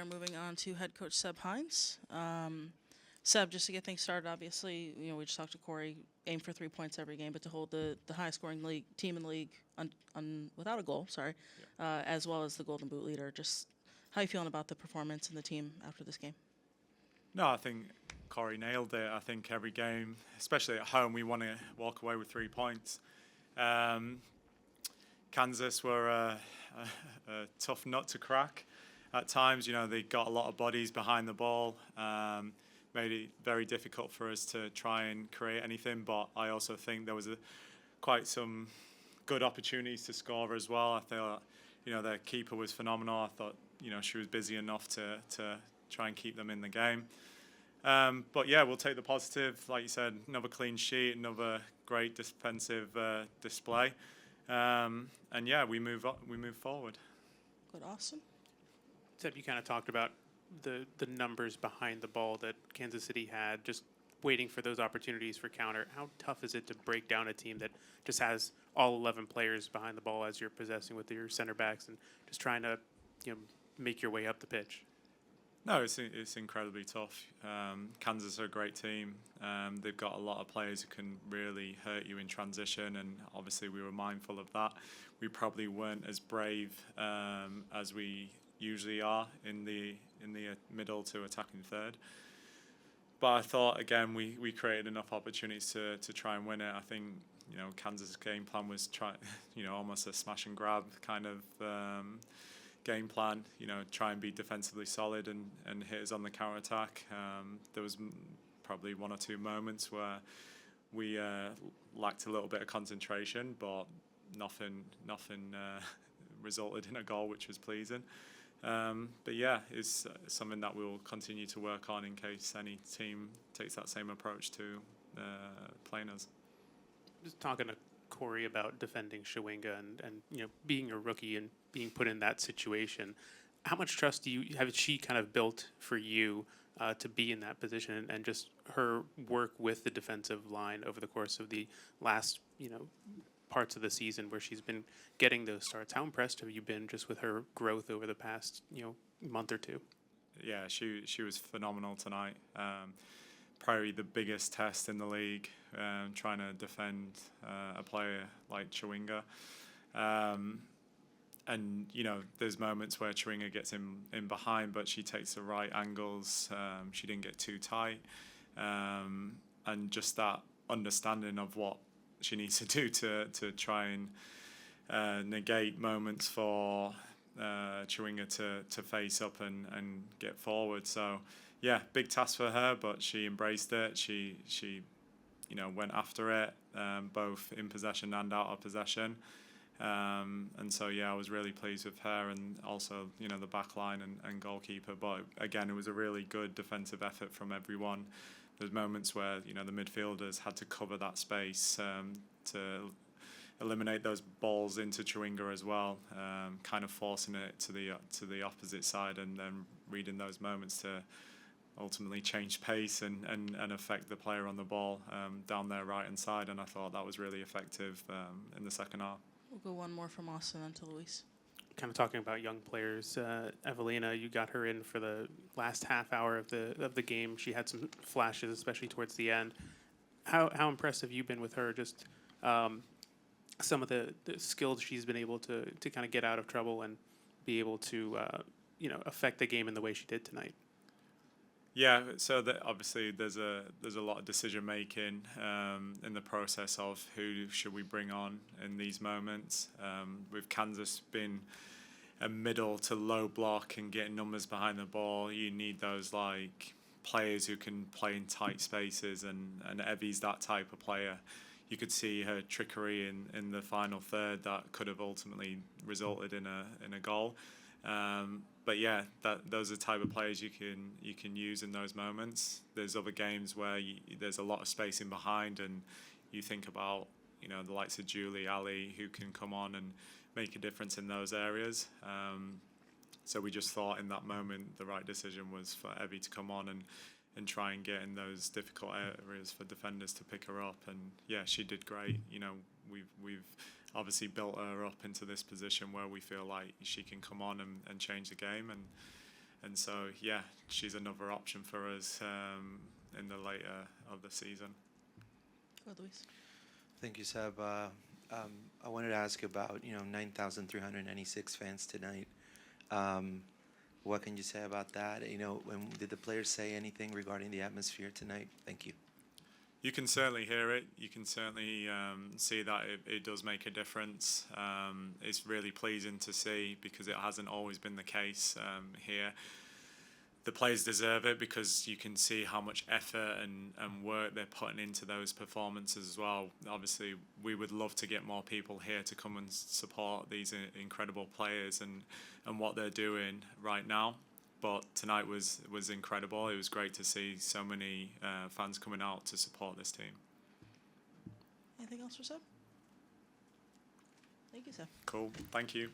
are moving on to head coach Seb Hines. Seb, just to get things started, obviously, we just talked to Corey, aim for 3 points every game, but to hold the highest scoring league team in the league without a goal, as well as the Golden Boot leader. Just how you feeling about the performance and the team after this game? No, I think Corey nailed it. I think every game, especially at home, we want to walk away with 3 points. Kansas were a tough nut to crack at times. They got a lot of bodies behind the ball. Made it very difficult for us to try and create anything. But I also think there was quite some good opportunities to score as well. I thought, their keeper was phenomenal. I thought, she was busy enough to try and keep them in the game. But yeah, we'll take the positive. Like you said, another clean sheet, another great defensive display. And yeah, we move forward. Good, awesome. Seb, you kind of talked about the numbers behind the ball that Kansas City had, just waiting for those opportunities for counter. How tough is it to break down a team that just has all 11 players behind the ball as you're possessing with your center backs and just trying to make your way up the pitch? No, it's incredibly tough. Kansas are a great team. They've got a lot of players who can really hurt you in transition, and obviously we were mindful of that. We probably weren't as brave as we usually are in the middle to attacking third. But I thought, again, we created enough opportunities to try and win it. I think Kansas' game plan was almost a smash and grab kind of game plan, try and be defensively solid and hit us on the counter attack. There was probably one or two moments where we lacked a little bit of concentration, but nothing resulted in a goal, which was pleasing. But yeah, it's something that we'll continue to work on in case any team takes that same approach to playing us. Just talking to Corey about defending Chewinga and being a rookie and being put in that situation. How much trust have she kind of built for you to be in that position, and just her work with the defensive line over the course of the last parts of the season where she's been getting those starts? How impressed have you been just with her growth over the past month or two? Yeah, she was phenomenal tonight. Probably the biggest test in the league, trying to defend a player like Chewinga. And there's moments where Chewinga gets in behind, but she takes the right angles. She didn't get too tight, and just that understanding of what she needs to do to try and negate moments for Chewinga to face up and get forward. So yeah, big task for her, but she embraced it. She went after it, both in possession and out of possession. And so yeah, I was really pleased with her, and also the back line and goalkeeper. But again, it was a really good defensive effort from everyone. There's moments where the midfielders had to cover that space to eliminate those balls into Chewinga as well, kind of forcing it to the opposite side, and then reading those moments to ultimately change pace and affect the player on the ball down their right hand side. And I thought that was really effective in the second half. We'll go one more from Austin and to Luis. Kind of talking about young players, Evelina, you got her in for the last half hour of the game. She had some flashes, especially towards the end. How impressed have you been with her? Just some of the skills she's been able to kind of get out of trouble and be able to affect the game in the way she did tonight. Yeah, so obviously there's a lot of decision making in the process of who should we bring on in these moments. With Kansas being a middle to low block and getting numbers behind the ball, you need those like players who can play in tight spaces, and Evie's that type of player. You could see her trickery in the final third that could have ultimately resulted in a goal. But yeah, those are the type of players you can use in those moments. There's other games where there's a lot of space in behind, and you think about the likes of Julie, Ali, who can come on and make a difference in those areas. So we just thought in that moment the right decision was for Evie to come on and try and get in those difficult areas for defenders to pick her up. And yeah, she did great. We've obviously built her up into this position where we feel like she can come on and change the game. And so, yeah, she's another option for us in the later of the season. Go, Luis. Thank you, Seb. I wanted to ask about 9,396 fans tonight. What can you say about that? Did the players say anything regarding the atmosphere tonight? Thank you. You can certainly hear it. You can certainly see that it does make a difference. It's really pleasing to see because it hasn't always been the case here. The players deserve it because you can see how much effort and work they're putting into those performances as well. Obviously, we would love to get more people here to come and support these incredible players and what they're doing right now. But tonight was incredible. It was great to see so many fans coming out to support this team. Anything else for Seb? Thank you, Seb. Cool. Thank you.